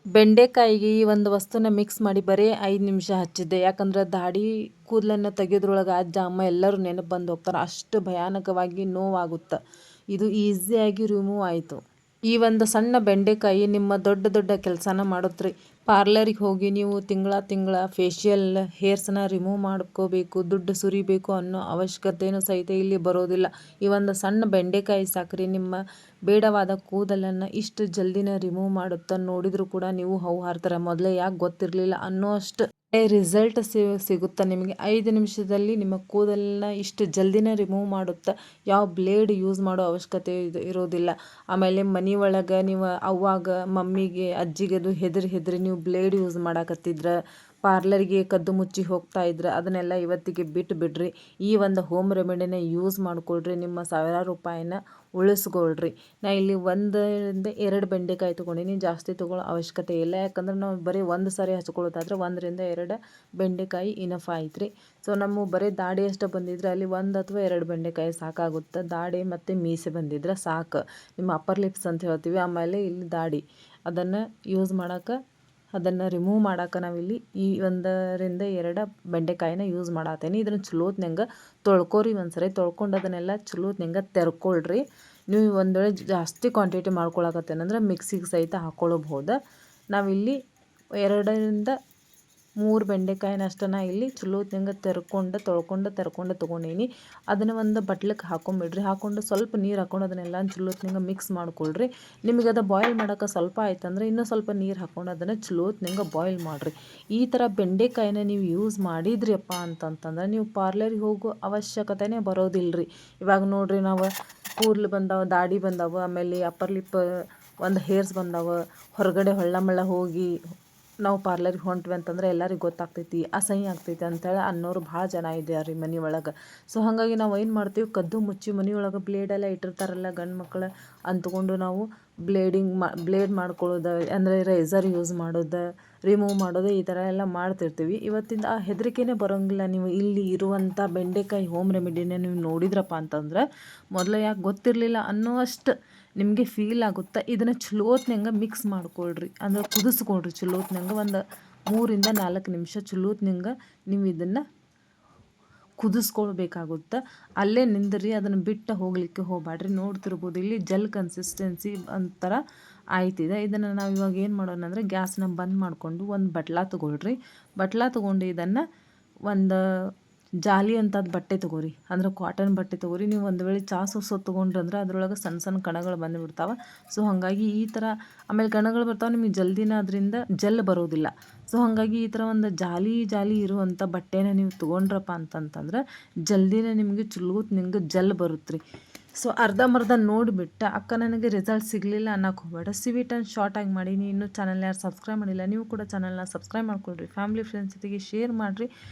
ಬೆಂಡೆಕಾಯಿಗೆ ಈ ಒಂದು ವಸ್ತುನ ಮಿಕ್ಸ್ ಮಾಡಿ ಬರೀ 5 ನಿಮಿಷ ಹಚ್ಚಿದ್ದೆ. ಯಾಕಂದ್ರೆ ದಾಡಿ ಕೂದಲನ್ನು ತೆಗೆಯೋದ್ರೊಳಗೆ ಅಜ್ಜ ಅಮ್ಮ ಎಲ್ಲರೂ ನೆನಪು ಬಂದು ಹೋಗ್ತಾರೆ. ಅಷ್ಟು ಭಯಾನಕವಾಗಿ ನೋವಾಗುತ್ತೆ. ಇದು ಈಸಿಯಾಗಿ ರಿಮೂವ್ ಆಯಿತು. ಈ ಒಂದು ಸಣ್ಣ ಬೆಂಡೆಕಾಯಿ ನಿಮ್ಮ ದೊಡ್ಡ ದೊಡ್ಡ ಕೆಲಸನ ಮಾಡುತ್ತೆ ರೀ. ಪಾರ್ಲರಿಗೆ ಹೋಗಿ ನೀವು ತಿಂಗಳ ಫೇಶಿಯಲ್ ಹೇರ್ಸ್ನ ರಿಮೂವ್ ಮಾಡ್ಕೋಬೇಕು, ದುಡ್ಡು ಸುರಿಬೇಕು ಅನ್ನೋ ಅವಶ್ಯಕತೆಯೂ ಸಹಿತ ಇಲ್ಲಿ ಬರೋದಿಲ್ಲ. ಈ ಒಂದು ಸಣ್ಣ ಬೆಂಡೆಕಾಯಿ ಸಾಕ್ರಿ ನಿಮ್ಮ ಬೇಡವಾದ ಕೂದಲನ್ನು ಇಷ್ಟು ಜಲ್ದಿನ ರಿಮೂವ್ ಮಾಡುತ್ತಾ. ನೋಡಿದರೂ ಕೂಡ ನೀವು ಹೌಹಾರ್ತಾರೆ, ಮೊದಲೇ ಯಾಕೆ ಗೊತ್ತಿರಲಿಲ್ಲ ಅನ್ನೋ ಅಷ್ಟು ರಿಸಲ್ಟ್ ಸಿಗುತ್ತೆ ನಿಮಗೆ. 5 ನಿಮಿಷದಲ್ಲಿ ನಿಮ್ಮ ಕೂದಲನ್ನ ಇಷ್ಟು ಜಲ್ದಿನ ರಿಮೂವ್ ಮಾಡುತ್ತಾ. ಯಾವ ಬ್ಲೇಡ್ ಯೂಸ್ ಮಾಡೋ ಅವಶ್ಯಕತೆ ಇರೋದಿಲ್ಲ. ಆಮೇಲೆ ಮನೆ ಒಳಗೆ ನೀವು ಅವ್ವಾಗ ಮಮ್ಮಿಗೆ ಅಜ್ಜಿಗೆ ಅದು ಹೆದರಿ ನೀವು ಬ್ಲೇಡ್ ಯೂಸ್ ಮಾಡಾಕತ್ತಿದ್ರೆ, ಪಾರ್ಲರ್ಗೆ ಕದ್ದು ಮುಚ್ಚಿ ಹೋಗ್ತಾ ಇದ್ರೆ ಅದನ್ನೆಲ್ಲ ಇವತ್ತಿಗೆ ಬಿಟ್ಟು ಬಿಡ್ರಿ. ಈ ಒಂದು ಹೋಮ್ ರೆಮಿಡಿನ ಯೂಸ್ ಮಾಡ್ಕೊಳ್ರಿ, ನಿಮ್ಮ ಸಾವಿರಾರು ರೂಪಾಯಿನ ಉಳಿಸ್ಕೊಳ್ರಿ. ನಾ ಇಲ್ಲಿ 1 ರಿಂದ 2 ಬೆಂಡೆಕಾಯಿ ತೊಗೊಂಡಿನಿ, ಜಾಸ್ತಿ ತೊಗೊಳ್ಳೋ ಅವಶ್ಯಕತೆ ಇಲ್ಲ. ಯಾಕಂದ್ರೆ ನಾವು ಬರೀ ಒಂದು ಸಾರಿ ಹಚ್ಕೊಳ್ಳೋದಾದ್ರೆ 1 ರಿಂದ 2 ಬೆಂಡೆಕಾಯಿ ಇನಫ್ ಆಯ್ತು ರೀ. ಸೊ ನಮ್ಮ ಬರೀ ದಾಡಿ ಅಷ್ಟು ಬಂದಿದ್ರೆ ಅಲ್ಲಿ 1 ಅಥವಾ 2 ಬೆಂಡೆಕಾಯಿ ಸಾಕಾಗುತ್ತೆ. ದಾಡಿ ಮತ್ತು ಮೀಸೆ ಬಂದಿದ್ರೆ ಸಾಕು. ನಿಮ್ಮ ಅಪ್ಪರ್ ಲಿಪ್ಸ್ ಅಂತ ಹೇಳ್ತೀವಿ, ಆಮೇಲೆ ಇಲ್ಲಿ ದಾಡಿ ಅದನ್ನು ಯೂಸ್ ಮಾಡೋಕೆ, ಅದನ್ನು ರಿಮೂವ್ ಮಾಡೋಕೆ ನಾವಿಲ್ಲಿ ಈ 1 ರಿಂದ 2 ಬೆಂಡೆಕಾಯಿನ ಯೂಸ್ ಮಾಡತ್ತೇನೆ. ಇದನ್ನು ಚಲೋತ್ನಂಗೆ ತೊಳ್ಕೊರಿ. ಒಂದ್ಸರಿ ತೊಳ್ಕೊಂಡು ಅದನ್ನೆಲ್ಲ ಚಲೋತ್ನಂಗೆ ತೆರ್ಕೊಳ್ರಿ. ನೀವು ಒಂದು ವೇಳೆ ಜಾಸ್ತಿ ಕ್ವಾಂಟಿಟಿ ಮಾಡ್ಕೊಳಕತ್ತೇನಂದ್ರೆ ಮಿಕ್ಸಿಗೆ ಸಹಿತ ಹಾಕ್ಕೊಳ್ಬೋದು. ನಾವಿಲ್ಲಿ 2 ರಿಂದ 3 ಬೆಂಡೆಕಾಯಿನ ಅಷ್ಟನ್ನು ಇಲ್ಲಿ ಚಲೋತ್ನಂಗೆ ತೊಳ್ಕೊಂಡು ತೊಗೊಂಡೀನಿ. ಅದನ್ನು ಒಂದು ಬಟ್ಲಕ್ಕೆ ಹಾಕೊಂಬಿಡ್ರಿ. ಹಾಕ್ಕೊಂಡು ಸ್ವಲ್ಪ ನೀರು ಹಾಕ್ಕೊಂಡು ಅದನ್ನೆಲ್ಲ ಚಲೋತ್ನಂಗೆ ಮಿಕ್ಸ್ ಮಾಡ್ಕೊಳ್ರಿ. ನಿಮಗೆ ಅದು ಬಾಯ್ಲ್ ಮಾಡೋಕೆ ಸ್ವಲ್ಪ ಆಯ್ತಂದ್ರೆ ಇನ್ನೂ ಸ್ವಲ್ಪ ನೀರು ಹಾಕ್ಕೊಂಡು ಅದನ್ನು ಚಲೋತ್ನಂಗೆ ಬಾಯ್ಲ್ ಮಾಡಿರಿ. ಈ ಥರ ಬೆಂಡೆಕಾಯಿನ ನೀವು ಯೂಸ್ ಮಾಡಿದ್ರಿಯಪ್ಪ ಅಂತಂತಂದ್ರೆ ನೀವು ಪಾರ್ಲರಿಗೆ ಹೋಗೋ ಅವಶ್ಯಕತೆನೇ ಬರೋದಿಲ್ಲ ರೀ. ಇವಾಗ ನೋಡಿರಿ, ನಾವು ಕೂದಲು ಬಂದಾವ, ದಾಡಿ ಬಂದಾವ, ಆಮೇಲೆ ಅಪ್ಪರ್ ಲಿಪ್ ಒಂದು ಹೇರ್ಸ್ ಬಂದಾವ. ಹೊರಗಡೆ ಹೊಳ್ಳ ಹೋಗಿ ನಾವು ಪಾರ್ಲರಿಗೆ ಹೊಂಟ್ವಿ ಅಂತಂದ್ರೆ ಎಲ್ಲರಿಗೂ ಗೊತ್ತಾಗ್ತೈತಿ, ಅಸಹ್ಯ ಆಗ್ತೈತಿ ಅಂತೇಳಿ ಅನ್ನೋರು ಭಾಳ ಜನ ಇದ್ದಾರೆ ರೀ ಮನೆ ಒಳಗೆ. ಸೊ ಹಾಗಾಗಿ ನಾವು ಏನು ಮಾಡ್ತೀವಿ, ಕದ್ದು ಮುಚ್ಚಿ ಮನೆಯೊಳಗೆ ಬ್ಲೇಡೆಲ್ಲ ಇಟ್ಟಿರ್ತಾರಲ್ಲ ಗಂಡು ಮಕ್ಕಳು ಅಂದ್ಕೊಂಡು ನಾವು ಬ್ಲೇಡ್ ಮಾಡ್ಕೊಳ್ಳೋದು, ಅಂದರೆ ರೇಸರ್ ಯೂಸ್ ಮಾಡೋದು, ರಿಮೂವ್ ಮಾಡೋದು, ಈ ಥರ ಎಲ್ಲ ಮಾಡ್ತಿರ್ತೀವಿ. ಇವತ್ತಿಂದ ಆ ಹೆದರಿಕೆನೇ ಬರೋಂಗಿಲ್ಲ. ನೀವು ಇಲ್ಲಿ ಇರುವಂಥ ಬೆಂಡೆಕಾಯಿ ಹೋಮ್ ರೆಮಿಡಿನ ನೀವು ನೋಡಿದ್ರಪ್ಪ ಅಂತಂದ್ರೆ ಮೊದಲು ಯಾಕೆ ಗೊತ್ತಿರಲಿಲ್ಲ ಅನ್ನೋ ಅಷ್ಟು ನಿಮಗೆ ಫೀಲ್ ಆಗುತ್ತೆ. ಇದನ್ನು ಚಲೋತ್ನಂಗೆ ಮಿಕ್ಸ್ ಮಾಡ್ಕೊಳ್ರಿ, ಅಂದರೆ ಕುದಿಸ್ಕೊಳ್ರಿ ಚಲೋತ್ನಂಗೆ. ಒಂದು 3 ರಿಂದ 4 ನಿಮಿಷ ಚಲೋತ್ನಂಗೆ ನೀವು ಇದನ್ನು ಕುದಿಸ್ಕೊಳ್ಬೇಕಾಗುತ್ತೆ. ಅಲ್ಲೇ ನಿಂದ್ರಿ, ಅದನ್ನು ಬಿಟ್ಟು ಹೋಗಲಿಕ್ಕೆ ಹೋಗಬೇಡ್ರಿ. ನೋಡ್ತಿರ್ಬೋದು ಇಲ್ಲಿ ಜೆಲ್ ಕನ್ಸಿಸ್ಟೆನ್ಸಿ ಒಂಥರ ಆಯ್ತಿದೆ. ಇದನ್ನು ನಾವು ಇವಾಗ ಏನು ಮಾಡೋಣ ಅಂದರೆ ಗ್ಯಾಸ್ನ ಬಂದ್ ಮಾಡಿಕೊಂಡು ಒಂದು ಬಟ್ಲ ತೊಗೊಳ್ರಿ. ಬಟ್ಲ ತೊಗೊಂಡು ಇದನ್ನು ಒಂದು ಜಾಲಿ ಅಂಥದ್ದು ಬಟ್ಟೆ ತೊಗೋರಿ, ಅಂದ್ರೆ ಕಾಟನ್ ಬಟ್ಟೆ ತೊಗೋರಿ. ನೀವು ಒಂದು ವೇಳೆ ಚಹಾ ಸೋಸೋದು ತೊಗೊಂಡ್ರಂದ್ರೆ ಅದ್ರೊಳಗೆ ಸಣ್ಣ ಸಣ್ಣ ಕಣಗಳು ಬಂದುಬಿಡ್ತಾವೆ. ಸೊ ಹಾಗಾಗಿ ಈ ಥರ, ಆಮೇಲೆ ಕಣಗಳು ಬರ್ತಾವೆ ನಿಮಗೆ ಜಲ್ದಿನ ಅದರಿಂದ ಜೆಲ್ ಬರೋದಿಲ್ಲ. ಸೊ ಹಾಗಾಗಿ ಈ ಥರ ಒಂದು ಜಾಲಿ ಇರುವಂಥ ಬಟ್ಟೆನ ನೀವು ತೊಗೊಂಡ್ರಪ್ಪ ಅಂತಂತಂದ್ರೆ ಜಲ್ದಿನೇ ನಿಮಗೆ ಚಲೋತ್ನಂಗೆ ಜೆಲ್ ಬರುತ್ತೆ ರೀ. ಸೊ ಅರ್ಧಂಬರ್ಧ ನೋಡಿಬಿಟ್ಟು ಅಕ್ಕ ನನಗೆ ರಿಸಲ್ಟ್ ಸಿಗಲಿಲ್ಲ ಅನ್ನೋಕೆ ಹೋಗಬೇಡ. ಸ್ವೀಟ್ ಆ್ಯಂಡ್ ಶಾರ್ಟಾಗಿ ಮಾಡೀನಿ. ಇನ್ನೂ ಚಾನಲ್ ಯಾರು ಸಬ್ಸ್ಕ್ರೈಬ್ ಮಾಡಿಲ್ಲ, ನೀವು ಕೂಡ ಚಾನಲ್ನ ಸಬ್ಸ್ಕ್ರೈಬ್ ಮಾಡ್ಕೊಳ್ರಿ. ಫ್ಯಾಮಿಲಿ ಫ್ರೆಂಡ್ಸ್ ಜೊತೆಗೆ ಶೇರ್ ಮಾಡಿರಿ.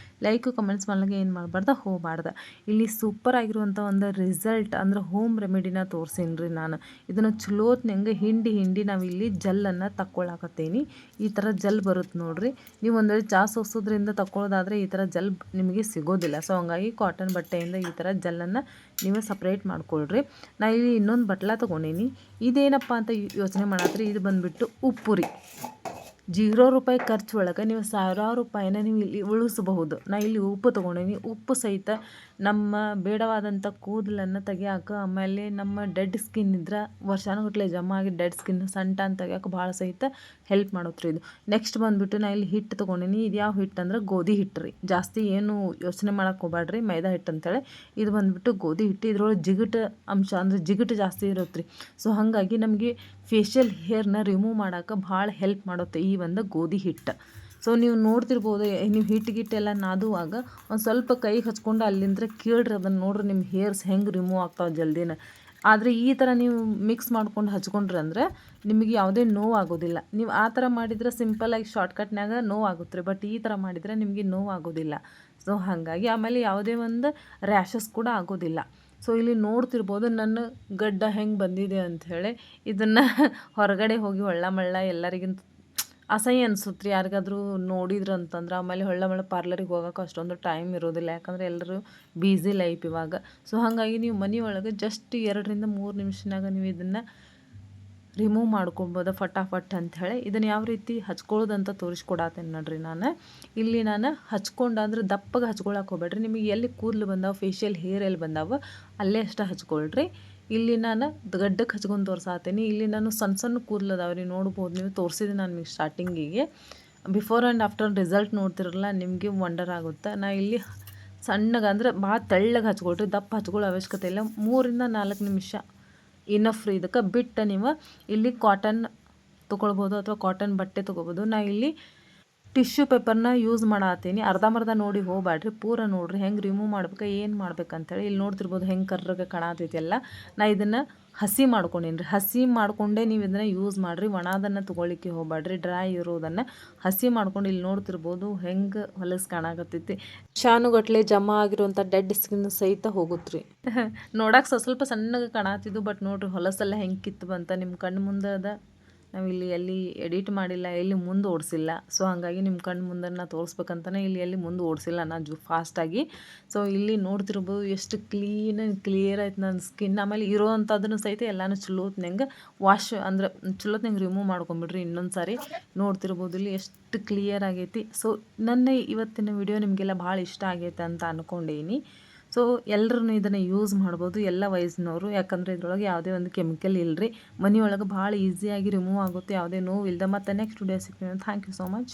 ಲೈಕು ಕಮೆಂಟ್ಸ್ ಮಾಡ್ಲಿಕ್ಕೆ ಏನು ಮಾಡಬಾರ್ದು. ಇಲ್ಲಿ ಸೂಪರ್ ಆಗಿರುವಂಥ ಒಂದು ರಿಸಲ್ಟ್ ಅಂದರೆ ಹೋಮ್ ರೆಮಿಡಿನ ತೋರಿಸೀನಿ ರೀ ನಾನು. ಇದನ್ನು ಚಲೋತ್ನಂಗೆ ಹಿಂಡಿ ನಾವಿಲ್ಲಿ ಜೆಲ್ಲನ್ನು ತಕ್ಕೊಳಕತ್ತೀನಿ. ಈ ಥರ ಜೆಲ್ ಬರುತ್ತೆ ನೋಡಿರಿ. ನೀವು ಒಂದು ವೇಳೆ ಚಹಾ ಸೋಸೋದ್ರಿಂದ ತಗೊಳ್ಳೋದಾದರೆ ಈ ಥರ ಜೆಲ್ ನಿಮಗೆ ಸಿಗೋದಿಲ್ಲ. ಸೊ ಹಂಗಾಗಿ ಕಾಟನ್ ಬಟ್ಟೆಯಿಂದ ಈ ಥರ ಜೆಲ್ಲನ್ನು ನೀವು ಸಪ್ರೇಟ್ ಮಾಡ್ಕೊಳ್ರಿ. ನಾ ಇಲ್ಲಿ ಇನ್ನೊಂದು ಬಟ್ಲ ತೊಗೊಂಡೀನಿ. ಇದೇನಪ್ಪ ಅಂತ ಯೋಚನೆ ಮಾಡತ್ರಿ, ಇದು ಬಂದುಬಿಟ್ಟು ಉಪ್ಪು ರೀ. 0 ರೂಪಾಯಿ ಖರ್ಚು ಒಳಗೆ ನೀವು ಸಾವಿರಾರು ರೂಪಾಯಿನ ನೀವು ಇಲ್ಲಿ ಉಳಿಸಬಹುದು. ನಾ ಇಲ್ಲಿ ಉಪ್ಪು ತೊಗೊಂಡೀನಿ. ಉಪ್ಪು ಸಹಿತ ನಮ್ಮ ಬೇಡವಾದಂಥ ಕೂದಲನ್ನು ತೆಗಿಯೋಕೆ, ಆಮೇಲೆ ನಮ್ಮ ಡೆಡ್ ಸ್ಕಿನ್ ಇದ್ರೆ ವರ್ಷಾನುಗಟ್ಟಲೆ ಜಮಾ ಆಗಿ ಡೆಡ್ ಸ್ಕಿನ್ ಸಣ್ಣ ತೆಗಿಯೋಕೆ ಭಾಳ ಸಹಿತ ಹೆಲ್ಪ್ ಮಾಡುತ್ತೆ ಇದು. ನೆಕ್ಸ್ಟ್ ಬಂದುಬಿಟ್ಟು ನಾ ಇಲ್ಲಿ ಹಿಟ್ಟು ತೊಗೊಂಡಿನಿ. ಇದು ಯಾವ ಹಿಟ್ಟು ಅಂದ್ರೆ ಗೋಧಿ ಹಿಟ್ಟು ರೀ. ಜಾಸ್ತಿ ಏನು ಯೋಚನೆ ಮಾಡೋಕೆ ಹೋಗ್ಬೇಡ್ರಿ ಮೈದಾ ಹಿಟ್ಟು ಅಂತೇಳಿ. ಇದು ಬಂದುಬಿಟ್ಟು ಗೋಧಿ ಹಿಟ್ಟು. ಇದ್ರೊಳಗೆ ಜಿಗುಟು ಅಂಶ ಅಂದರೆ ಜಿಗುಟು ಜಾಸ್ತಿ ಇರುತ್ತೆ ರೀ. ಸೊ ಹಾಗಾಗಿ ನಮಗೆ ಫೇಶಿಯಲ್ ಹೇರ್ನ ರಿಮೂವ್ ಮಾಡೋಕೆ ಭಾಳ ಹೆಲ್ಪ್ ಮಾಡುತ್ತೆ ಈ ಒಂದು ಗೋಧಿ ಹಿಟ್ಟು. ಸೊ ನೀವು ನೋಡ್ತಿರ್ಬೋದು, ನೀವು ಹಿಟ್ಟಿಗೆಲ್ಲ ನಾದುವಾಗ ಒಂದು ಸ್ವಲ್ಪ ಕೈಗೆ ಹಚ್ಕೊಂಡು ಅಲ್ಲಿಂದ ಕೇಳ್ರಿ, ಅದನ್ನು ನೋಡ್ರಿ ನಿಮ್ಮ ಹೇರ್ಸ್ ಹೆಂಗೆ ರಿಮೂವ್ ಆಗ್ತಾವೆ ಜಲ್ದಿನ. ಆದರೆ ಈ ಥರ ನೀವು ಮಿಕ್ಸ್ ಮಾಡ್ಕೊಂಡು ಹಚ್ಕೊಂಡ್ರಿ ಅಂದರೆ ನಿಮಗೆ ಯಾವುದೇ ನೋವು ಆಗೋದಿಲ್ಲ. ನೀವು ಆ ಥರ ಮಾಡಿದರೆ ಸಿಂಪಲ್ಲಾಗಿ ಶಾರ್ಟ್ಕಟ್ನಾಗ ನೋವು ಆಗುತ್ತೆ ರೀ. ಬಟ್ ಈ ಥರ ಮಾಡಿದರೆ ನಿಮಗೆ ನೋವು ಆಗೋದಿಲ್ಲ. ಸೊ ಹಾಗಾಗಿ ಆಮೇಲೆ ಯಾವುದೇ ಒಂದು ರ್ಯಾಷಸ್ ಕೂಡ ಆಗೋದಿಲ್ಲ. ಸೊ ಇಲ್ಲಿ ನೋಡ್ತಿರ್ಬೋದು ನನ್ನ ಗಡ್ಡ ಹೆಂಗೆ ಬಂದಿದೆ ಅಂಥೇಳಿ. ಇದನ್ನು ಹೊರಗಡೆ ಹೋಗಿ ಹೊಳ್ಳ ಎಲ್ಲರಿಗಿಂತ ಅಸಹ್ಯ ಅನಿಸುತ್ತೆ ರೀ ಯಾರಿಗಾದರೂ ನೋಡಿದ್ರು ಅಂತಂದ್ರೆ. ಆಮೇಲೆ ಹೊಳ್ಳ ಪಾರ್ಲರಿಗೆ ಹೋಗೋಕೆ ಅಷ್ಟೊಂದು ಟೈಮ್ ಇರೋದಿಲ್ಲ, ಯಾಕಂದರೆ ಎಲ್ಲರೂ ಬ್ಯುಸಿ ಲೈಫ್ ಇವಾಗ. ಸೊ ಹಾಗಾಗಿ ನೀವು ಮನೆಯೊಳಗೆ ಜಸ್ಟ್ 2 ರಿಂದ 3 ನಿಮಿಷನಾಗ ನೀವು ಇದನ್ನು ರಿಮೂವ್ ಮಾಡ್ಕೊಬೋದು ಫಟಾಫಟ್ ಅಂಥೇಳಿ. ಇದನ್ನು ಯಾವ ರೀತಿ ಹಚ್ಕೊಳ್ಳೋದಂತ ತೋರಿಸ್ಕೊಡತ್ತೇನೆ ನೋಡ್ರಿ ನಾನು. ಇಲ್ಲಿ ನಾನು ಹಚ್ಕೊಂಡು ಅಂದ್ರೆ ದಪ್ಪಗೆ ಹಚ್ಕೊಳಕ್ಕೆ ಹೋಗ್ಬೇಡ್ರಿ. ನಿಮಗೆ ಎಲ್ಲಿ ಕೂದಲು ಬಂದಾವೆ, ಫೇಶಿಯಲ್ ಹೇರ್ ಎಲ್ಲಿ ಬಂದಾವೆ ಅಲ್ಲೇ ಅಷ್ಟು ಹಚ್ಕೊಳ್ರಿ. ಇಲ್ಲಿ ನಾನು ಗಡ್ಡಕ್ಕೆ ಹಚ್ಕೊಂಡು ತೋರ್ಸಾತೀನಿ. ಇಲ್ಲಿ ನಾನು ಸಣ್ಣ ಸಣ್ಣ ಕೂದಲು ಅದಾವ್ರಿ, ನೋಡ್ಬೋದು ನೀವು. ತೋರಿಸಿದೆ ನಾನು ನಿಮಗೆ ಸ್ಟಾರ್ಟಿಂಗಿಗೆ. ಬಿಫೋರ್ ಆ್ಯಂಡ್ ಆಫ್ಟರ್ ರಿಸಲ್ಟ್ ನೋಡ್ತಿರಲ್ಲ, ನಿಮಗೆ ವಂಡರ್ ಆಗುತ್ತೆ. ನಾ ಇಲ್ಲಿ ಸಣ್ಣಗೆ ಅಂದ್ರೆ ಭಾಳ ತೆಳ್ಳಗೆ ಹಚ್ಕೊಳ್ರಿ, ದಪ್ಪ ಹಚ್ಕೊಳ್ಳೋ ಅವಶ್ಯಕತೆ ಇಲ್ಲ. 3 ರಿಂದ 4 ನಿಮಿಷ ಇನಫ್ ರೀ. ಇದಕ್ಕೆ ಬಿಟ್ಟು ನೀವು ಇಲ್ಲಿ ಕಾಟನ್ ತೊಗೊಳ್ಬೋದು ಅಥವಾ ಕಾಟನ್ ಬಟ್ಟೆ ತೊಗೋಬೋದು. ನಾ ಇಲ್ಲಿ ಟಿಶ್ಯೂ ಪೇಪರ್ನ ಯೂಸ್ ಮಾಡತ್ತೀನಿ. ಅರ್ಧಂಬರ್ಧ ನೋಡಿ ಹೋಗ್ಬೇಡ್ರಿ, ಪೂರ ನೋಡಿರಿ ಹೆಂಗೆ ರಿಮೂವ್ ಮಾಡ್ಬೇಕು, ಏನು ಮಾಡ್ಬೇಕಂತೇಳಿ. ಇಲ್ಲಿ ನೋಡ್ತಿರ್ಬೋದು ಹೆಂಗೆ ಕರ್ರಗೆ ಕಾಣತೈತಿ ಎಲ್ಲ. ನಾ ಇದನ್ನು ಹಸಿ ಮಾಡ್ಕೊಂಡೀನಿ. ಹಸಿ ಮಾಡಿಕೊಂಡೇ ನೀವು ಇದನ್ನು ಯೂಸ್ ಮಾಡಿರಿ. ಒಣದನ್ನು ತೊಗೊಳ್ಳಿಕ್ಕೆ ಹೋಗ್ಬೇಡ್ರಿ, ಡ್ರೈ ಇರೋದನ್ನು ಹಸಿ ಮಾಡ್ಕೊಂಡು. ಇಲ್ಲಿ ನೋಡ್ತಿರ್ಬೋದು ಹೆಂಗೆ ಹೊಲಸು ಕಾಣಕತ್ತೈತಿ. ಶಾನುಗಟ್ಲೆ ಜಮಾ ಆಗಿರುವಂಥ ಡೆಡ್ ಸ್ಕಿನ್ ಸಹಿತ ಹೋಗುತ್ತೆ ರೀ. ನೋಡಕ್ಕೆ ಸ್ವಲ್ಪ ಸಣ್ಣಗೆ ಕಾಣತ್ತಿದ್ದು, ಬಟ್ ನೋಡಿರಿ ಹೊಲಸೆಲ್ಲ ಹೆಂಗೆ ಕಿತ್ತು ಬಂತ ನಿಮ್ಮ ಕಣ್ಣು ಮುಂದೆ ಅದ. ನಾವು ಇಲ್ಲಿ ಎಲ್ಲಿ ಎಡಿಟ್ ಮಾಡಿಲ್ಲ, ಎಲ್ಲಿ ಮುಂದೆ ಓಡಿಸಿಲ್ಲ. ಸೊ ಹಾಗಾಗಿ ನಿಮ್ಮ ಕಣ್ಣು ಮುಂದನ್ನು ತೋರಿಸ್ಬೇಕಂತಲೇ ಇಲ್ಲಿ ಎಲ್ಲಿ ಮುಂದೆ ಓಡಿಸಿಲ್ಲ ನಾನು ಫಾಸ್ಟಾಗಿ. ಸೊ ಇಲ್ಲಿ ನೋಡ್ತಿರ್ಬೋದು ಎಷ್ಟು ಕ್ಲಿಯರ್ ಆಯ್ತು ನನ್ನ ಸ್ಕಿನ್. ಆಮೇಲೆ ಇರೋವಂಥದ್ದನ್ನು ಸಹಿತ ಎಲ್ಲನೂ ಚಲೋತ್ನಂಗೆ ವಾಶ್ ಅಂದ್ರೆ ಚಲೋತ್ನಂಗೆ ರಿಮೂವ್ ಮಾಡ್ಕೊಂಬಿಡ್ರಿ ಇನ್ನೊಂದು ಸಾರಿ. ನೋಡ್ತಿರ್ಬೋದು ಇಲ್ಲಿ ಎಷ್ಟು ಕ್ಲಿಯರ್ ಆಗೈತಿ. ಸೊ ನನ್ನ ಇವತ್ತಿನ ವಿಡಿಯೋ ನಿಮಗೆಲ್ಲ ಭಾಳ ಇಷ್ಟ ಆಗೈತೆ ಅಂತ ಅಂದ್ಕೊಂಡೀನಿ. ಸೊ ಎಲ್ಲರೂ ಇದನ್ನು ಯೂಸ್ ಮಾಡ್ಬೋದು, ಎಲ್ಲ ವಯಸ್ಸಿನವರು. ಯಾಕಂದರೆ ಇದ್ರೊಳಗೆ ಯಾವುದೇ ಒಂದು ಕೆಮಿಕಲ್ ಇಲ್ಲರಿ. ಮನೆಯೊಳಗೆ ಭಾಳ ಈಸಿಯಾಗಿ ರಿಮೂವ್ ಆಗುತ್ತೆ, ಯಾವುದೇ ನೋವು ಇಲ್ಲದೆ. ಮತ್ತು ನೆಕ್ಸ್ಟ್ ವಿಡಿಯೋ ಸಿಗ್ತೀನಿ. Thank you so much.